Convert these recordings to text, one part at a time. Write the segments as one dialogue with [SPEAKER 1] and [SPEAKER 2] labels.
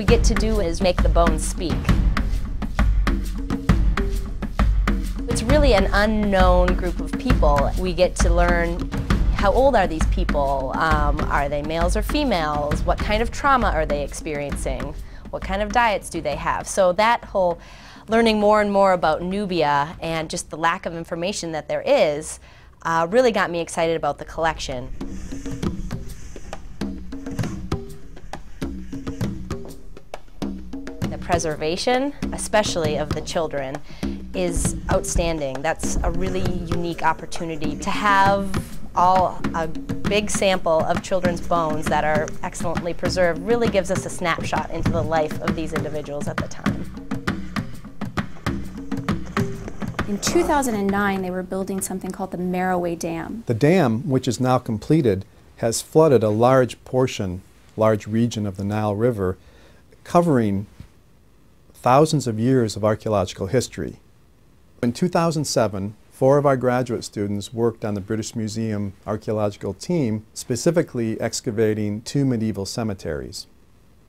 [SPEAKER 1] get to do is make the bones speak. It's really an unknown group of people. We get to learn how old are these people, are they males or females, what kind of trauma are they experiencing, what kind of diets do they have. So that whole learning more and more about Nubia and just the lack of information that there is really got me excited about the collection. The preservation, especially of the children, is outstanding. That's a really unique opportunity to have a big sample of children's bones that are excellently preserved. Really gives us a snapshot into the life of these individuals at the time.
[SPEAKER 2] In 2009, they were building something called the Merowe Dam.
[SPEAKER 3] The dam, which is now completed, has flooded a large region of the Nile River, covering thousands of years of archaeological history. In 2007, 4 of our graduate students worked on the British Museum archaeological team, specifically excavating 2 medieval cemeteries.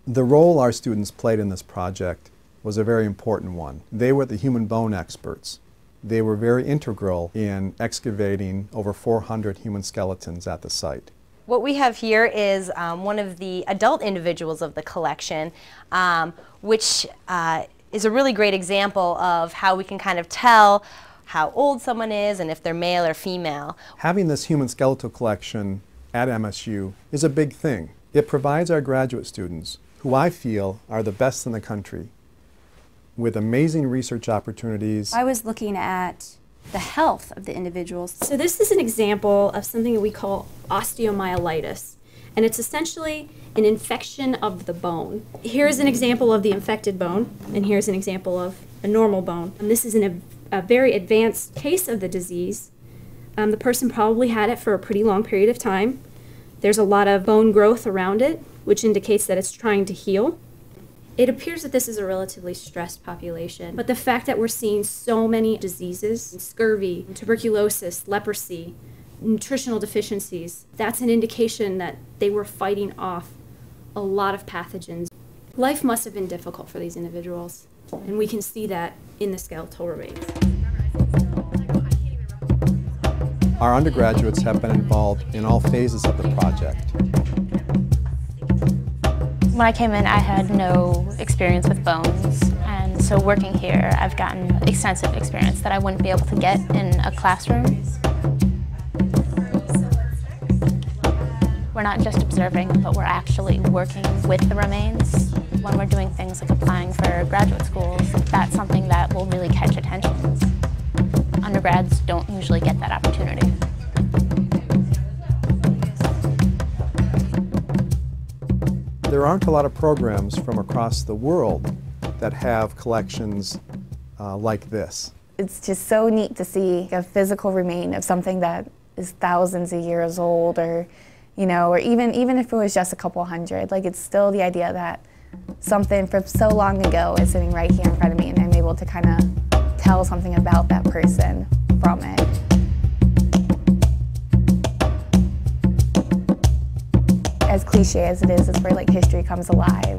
[SPEAKER 3] The role our students played in this project was a very important one. They were the human bone experts. They were very integral in excavating over 400 human skeletons at the site.
[SPEAKER 1] What we have here is one of the adult individuals of the collection, which is a really great example of how we can kind of tell how old someone is and if they're male or female.
[SPEAKER 3] Having this human skeletal collection at MSU is a big thing. It provides our graduate students, who I feel are the best in the country, with amazing research opportunities.
[SPEAKER 2] I was looking at the health of the individuals. So this is an example of something that we call osteomyelitis, and it's essentially an infection of the bone. Here's an example of the infected bone, and here's an example of a normal bone. And this is a very advanced case of the disease. The person probably had it for a pretty long period of time. There's a lot of bone growth around it, which indicates that it's trying to heal. It appears that this is a relatively stressed population, but the fact that we're seeing so many diseases, scurvy, tuberculosis, leprosy, nutritional deficiencies, that's an indication that they were fighting off a lot of pathogens. Life must have been difficult for these individuals, and we can see that in the skeletal remains.
[SPEAKER 3] Our undergraduates have been involved in all phases of the project.
[SPEAKER 4] When I came in, I had no experience with bones, and so working here, I've gotten extensive experience that I wouldn't be able to get in a classroom. We're not just observing, but we're actually working with the remains. When we're doing things like applying for graduate schools, that's something that will really catch attention. Undergrads don't usually get that opportunity.
[SPEAKER 3] There aren't a lot of programs from across the world that have collections like this.
[SPEAKER 5] It's just so neat to see a physical remain of something that is thousands of years old, or, you know, or even if it was just a couple hundred. Like, it's still the idea that something from so long ago is sitting right here in front of me, and I'm able to kind of tell something about that person from it. As cliche as it is where like history comes alive.